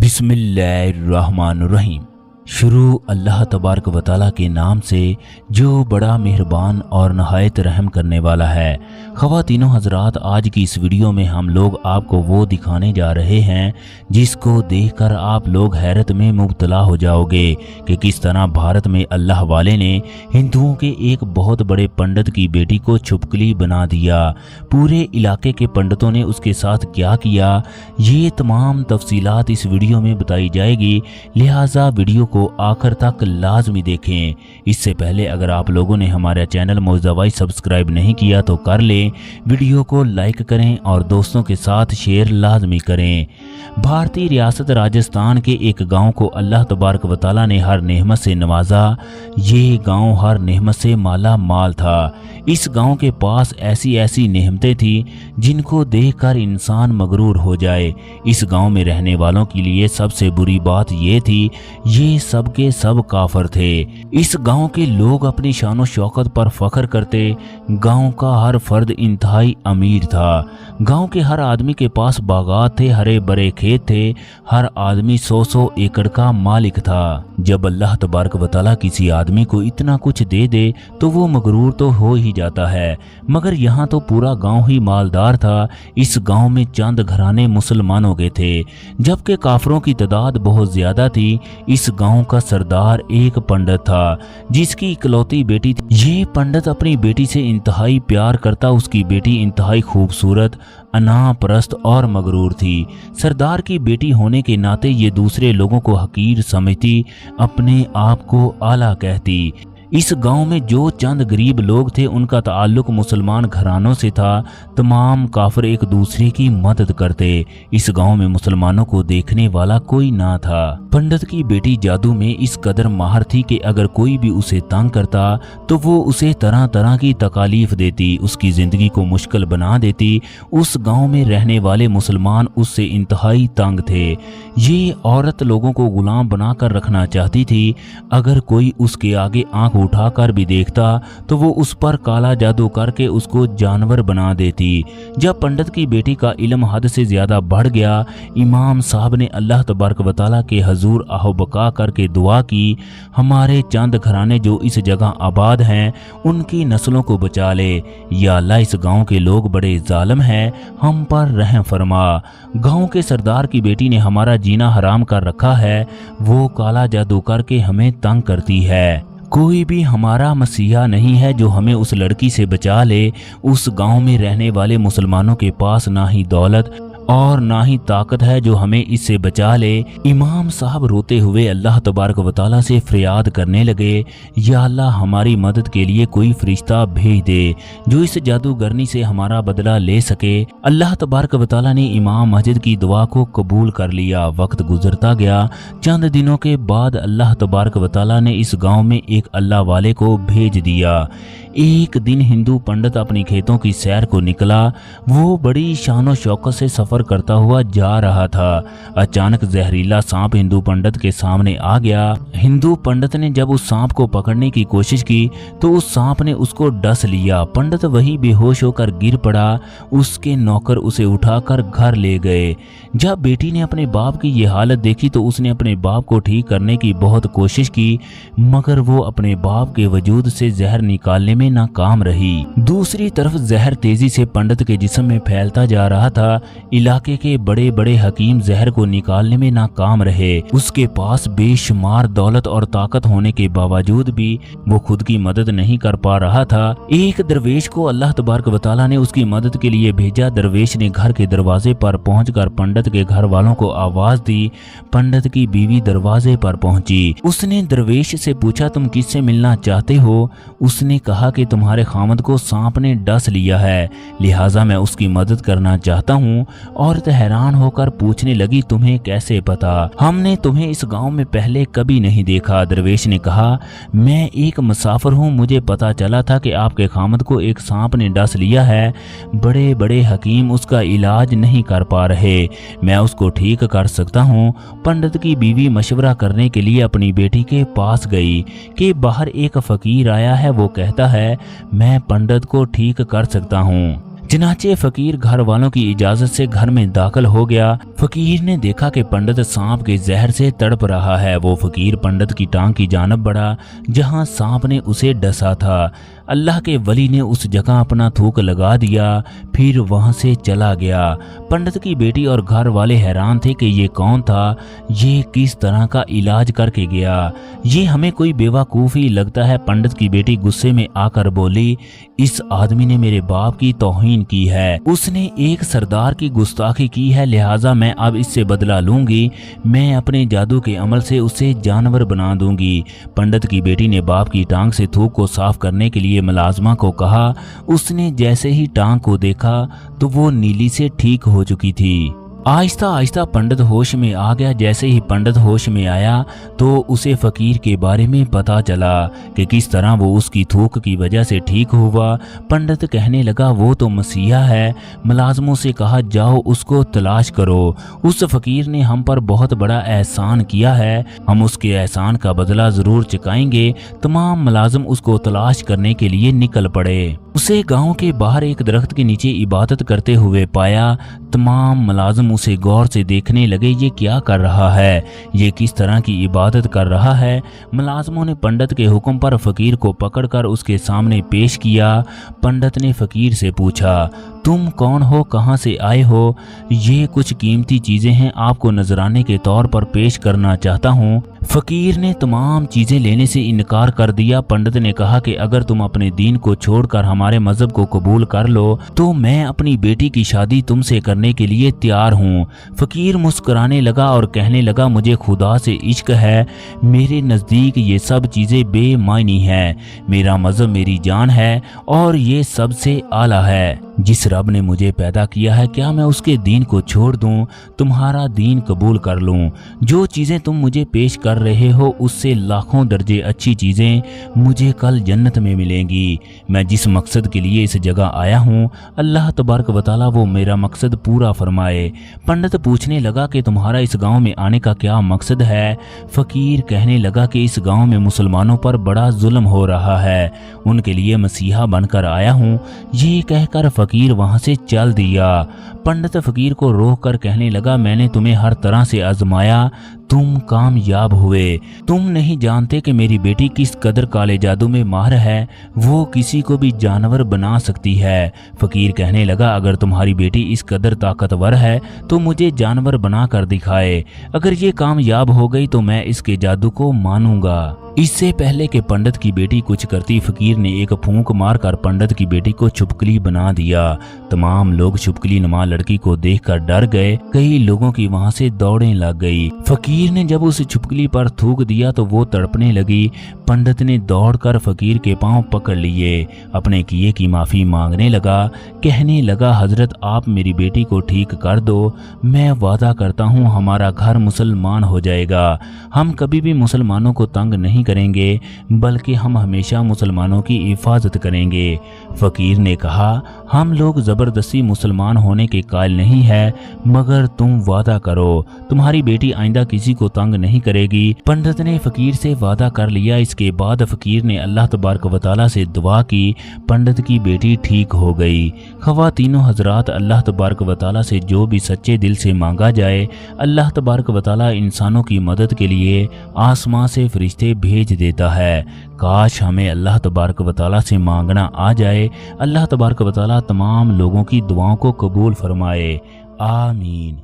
बिस्मिल्लाहिर्रहमानिर्रहीम। शुरू अल्लाह तबारक व तआला के नाम से जो बड़ा मेहरबान और नहायत रहम करने वाला है। ख़वातीनो हज़रात, आज की इस वीडियो में हम लोग आपको वो दिखाने जा रहे हैं जिसको देखकर आप लोग हैरत में मुब्तला हो जाओगे कि किस तरह भारत में अल्लाह वाले ने हिंदुओं के एक बहुत बड़े पंडित की बेटी को छुपकली बना दिया। पूरे इलाके के पंडितों ने उसके साथ क्या किया, ये तमाम तफसीलात इस वीडियो में बताई जाएगी, लिहाजा वीडियो को आखिर तक लाजमी देखें। इससे पहले अगर आप लोगों ने हमारा चैनल मौजूदा वाइज सब्सक्राइब नहीं किया तो कर लें, वीडियो को लाइक करें और दोस्तों के साथ शेयर लाजमी करें। भारतीय रियासत राजस्थान के एक गांव को अल्लाह तबारक व तआला ने हर नेमत से नवाजा। ये गांव हर नेमत से माला माल था। इस गांव के पास ऐसी ऐसी नेमतें थी जिनको देखकर इंसान मगरूर हो जाए। इस गांव में रहने वालों के लिए सबसे बुरी बात ये थी, ये सब के सब काफर थे। इस गांव के लोग अपनी शान शौकत पर फख्र करते। गांव का हर फर्द इंतहाई अमीर था। गांव के हर आदमी के पास बागात थे, हरे भरे खेत थे, हर आदमी 100-100 एकड़ का मालिक था। जब अल्लाह तबारक व तआला किसी आदमी को इतना कुछ दे दे तो वो मगरूर तो हो ही जाता है, मगर यहाँ तो पूरा गांव ही मालदार था। इस गांव में चंद घराने मुसलमानों के थे, जबकि काफरों की तादाद बहुत ज्यादा थी। इस गांव का सरदार एक पंडित था जिसकी इकलौती बेटी थी। ये पंडित अपनी बेटी से इंतहाई प्यार करता। उसकी बेटी इंतहाई खूबसूरत, अनापरस्त और मगरूर थी। सरदार की बेटी होने के नाते ये दूसरे लोगों को हकीर समझती, अपने आप को आला कहती। इस गांव में जो चंद गरीब लोग थे उनका ताल्लुक मुसलमान घरानों से था। तमाम काफिर एक दूसरे की मदद करते। इस गांव में मुसलमानों को देखने वाला कोई ना था। पंडित की बेटी जादू में इस कदर माहिर थी कि अगर कोई भी उसे तंग करता तो वो उसे तरह तरह की तकालीफ देती, उसकी जिंदगी को मुश्किल बना देती। उस गांव में रहने वाले मुसलमान उससे इंतहाई तंग थे। ये औरत लोगों को गुलाम बनाकर रखना चाहती थी। अगर कोई उसके आगे आंख उठाकर भी देखता तो वो उस पर काला जादू करके उसको जानवर बना देती। जब पंडित की बेटी का इल्म हद से ज्यादा बढ़ गया, इमाम साहब ने अल्लाह तबारक व तआला के हजूर आहबका करके दुआ की, हमारे चंद घराने जो इस जगह आबाद हैं उनकी नस्लों को बचा ले। या अल्लाह, इस गांव के लोग बड़े जालिम हैं, हम पर रहम फरमा। गांव के सरदार की बेटी ने हमारा जीना हराम कर रखा है, वो काला जादू करके हमें तंग करती है। कोई भी हमारा मसीहा नहीं है जो हमें उस लड़की से बचा ले। उस गांव में रहने वाले मुसलमानों के पास ना ही दौलत और ना ही ताकत है जो हमें इससे बचा ले। इमाम साहब रोते हुए अल्लाह तबारक व तआला से फरियाद करने लगे, या अल्लाह, हमारी मदद के लिए कोई फरिश्ता भेज दे जो इस जादूगरनी से हमारा बदला ले सके। अल्लाह तबारक व तआला ने इमाम मस्जिद की दुआ को कबूल कर लिया। वक्त गुजरता गया। चंद दिनों के बाद अल्लाह तबारक व तआला ने इस गाँव में एक अल्लाह वाले को भेज दिया। एक दिन हिंदू पंडित अपनी खेतों की सैर को निकला। वो बड़ी शान शौकत से सफर करता हुआ जा रहा था। अचानक जहरीला सांप हिंदू पंडित के सामने आ गया। हिंदू पंडित ने जब उस सांप को पकड़ने की कोशिश की तो उस सांप ने उसको डस लिया। पंडित वहीं बेहोश होकर गिर पड़ा। उसके नौकर उसे उठाकर घर ले गए। जब बेटी ने अपने बाप की ये हालत देखी तो उसने अपने बाप को ठीक करने की बहुत कोशिश की, मगर वो अपने बाप के वजूद से जहर निकालने में नाकाम रही। दूसरी तरफ जहर तेजी से पंडित के जिस्म में फैलता जा रहा था। इलाके के बड़े बड़े हकीम जहर को निकालने में नाकाम रहे। उसके पास बेशुमार दौलत और ताकत होने के बावजूद भी वो खुद की मदद नहीं कर पा रहा था। एक दरवेश को अल्लाह तबारक व तआला ने उसकी मदद के लिए भेजा। दरवेश ने घर के दरवाजे पर पहुंचकर पंडित के घर वालों को आवाज दी। पंडित की बीवी दरवाजे पर पहुंची। उसने दरवेश से पूछा, तुम किससे मिलना चाहते हो? उसने कहा कि तुम्हारे खामद को सांप ने डस लिया है, लिहाजा मैं उसकी मदद करना चाहता हूँ। औरत हैरान होकर पूछने लगी, तुम्हें कैसे पता? हमने तुम्हें इस गांव में पहले कभी नहीं देखा। दरवेश ने कहा, मैं एक मुसाफिर हूँ, मुझे पता चला था कि आपके खामद को एक सांप ने डस लिया है। बड़े बड़े हकीम उसका इलाज नहीं कर पा रहे, मैं उसको ठीक कर सकता हूँ। पंडित की बीवी मशवरा करने के लिए अपनी बेटी के पास गई कि बाहर एक फकीर आया है, वो कहता है मैं पंडित को ठीक कर सकता हूँ। चनाचे फकीर घर वालों की इजाजत से घर में दाखिल हो गया। फकीर ने देखा कि पंडित सांप के जहर से तड़प रहा है। वो फकीर पंडित की टांग की जानब बढ़ा जहां सांप ने उसे डसा था। अल्लाह के वली ने उस जगह अपना थूक लगा दिया, फिर वहां से चला गया। पंडित की बेटी और घर वाले हैरान थे कि ये कौन था, ये किस तरह का इलाज करके गया, ये हमें कोई बेवकूफ़ी लगता है। पंडित की बेटी गुस्से में आकर बोली, इस आदमी ने मेरे बाप की तौहीन की है, उसने एक सरदार की गुस्ताखी की है, लिहाजा मैं अब इससे बदला लूंगी। मैं अपने जादू के अमल से उसे जानवर बना दूंगी। पंडित की बेटी ने बाप की टांग से थूक को साफ करने के लिए मुलाजमा को कहा। उसने जैसे ही टांग को देखा तो वो नीली से ठीक हो चुकी थी। आहिस्ता आहिस्ता पंडित होश में आ गया। जैसे ही पंडित होश में आया तो उसे फकीर के बारे में पता चला कि किस तरह वो उसकी थूक की वजह से ठीक हुआ। पंडित कहने लगा, वो तो मसीहा है। मुलाजमों से कहा, जाओ उसको तलाश करो। उस फकीर ने हम पर बहुत बड़ा एहसान किया है, हम उसके एहसान का बदला जरूर चुकाएंगे। तमाम मुलाजिम उसको तलाश करने के लिए निकल पड़े। उसे गांव के बाहर एक दरख्त के नीचे इबादत करते हुए पाया। तमाम मुलाजिम उसे गौर से देखने लगे, ये क्या कर रहा है, ये किस तरह की इबादत कर रहा है। मुलाजिमों ने पंडित के हुक्म पर फकीर को पकड़कर उसके सामने पेश किया। पंडित ने फकीर से पूछा, तुम कौन हो, कहाँ से आए हो? ये कुछ कीमती चीजें हैं, आपको नजराने के तौर पर पेश करना चाहता हूँ। फकीर ने तमाम चीजें लेने से इनकार कर दिया। पंडित ने कहा कि अगर तुम अपने दीन को छोड़कर हमारे मजहब को कबूल कर लो तो मैं अपनी बेटी की शादी तुमसे करने के लिए तैयार हूँ। फकीर मुस्कुराने लगा और कहने लगा, मुझे खुदा से इश्क है, मेरे नज़दीक ये सब चीज़ें बेमायनी है। मेरा मजहब मेरी जान है और ये सबसे आला है। जिस रब ने मुझे पैदा किया है, क्या मैं उसके दीन को छोड़ दूं, तुम्हारा दीन कबूल कर लूं? जो चीज़ें तुम मुझे पेश कर रहे हो उससे लाखों दर्जे अच्छी चीज़ें मुझे कल जन्नत में मिलेंगी। मैं जिस मकसद के लिए इस जगह आया हूँ, अल्लाह तबारक व तआला वो मेरा मकसद पूरा फरमाए। पंडित पूछने लगा कि तुम्हारा इस गाँव में आने का क्या मकसद है? फकीर कहने लगा कि इस गाँव में मुसलमानों पर बड़ा जुल्म हो रहा है, उनके लिए मसीहा बनकर आया हूँ। ये कहकर फकीर वहां से चल दिया। पंडित फकीर को रोक कर कहने लगा, मैंने तुम्हें हर तरह से आजमाया, तुम कामयाब हुए। तुम नहीं जानते कि मेरी बेटी किस कदर काले जादू में माहिर है, वो किसी को भी जानवर बना सकती है। फकीर कहने लगा, अगर तुम्हारी बेटी इस कदर ताकतवर है तो मुझे जानवर बना कर दिखाए। अगर ये कामयाब हो गई तो मैं इसके जादू को मानूंगा। इससे पहले कि पंडित की बेटी कुछ करती, फकीर ने एक फूंक मारकर पंडित की बेटी को छुपकली बना दिया। तमाम लोग छुपकली नुमा लड़की को देखकर डर गए। कई लोगों की वहां से दौड़ें लग गई। फकीर ने जब उस छुपकली पर थूक दिया तो वो तड़पने लगी। पंडित ने दौड़कर फकीर के पांव पकड़ लिए, अपने किए की माफी मांगने लगा। कहने लगा, हजरत आप मेरी बेटी को ठीक कर दो, मैं वादा करता हूँ हमारा घर मुसलमान हो जाएगा। हम कभी भी मुसलमानों को तंग नहीं करेंगे, बल्कि हम हमेशा मुसलमानों की हिफाजत करेंगे। फकीर ने कहा, हम लोग जबरदस्ती मुसलमान होने के कायल नहीं है, मगर तुम वादा करो तुम्हारी बेटी आइंदा किसी को तंग नहीं करेगी। पंडित ने फकीर से वादा कर लिया। इसके बाद फकीर ने अल्लाह तबारक व तआला से दुआ की। पंडित की बेटी ठीक हो गई। ख़वातीनो हजरात, अल्लाह तबारक व तआला से जो भी सच्चे दिल से मांगा जाए, अल्लाह तबारक व तआला इंसानों की मदद के लिए आसमां से फरिश्ते भेज देता है। काश हमें अल्लाह तबारक व तआला से मांगना आ जाए। अल्लाह तबारक व तआला तमाम लोगों की दुआओं को कबूल फरमाए। आमीन।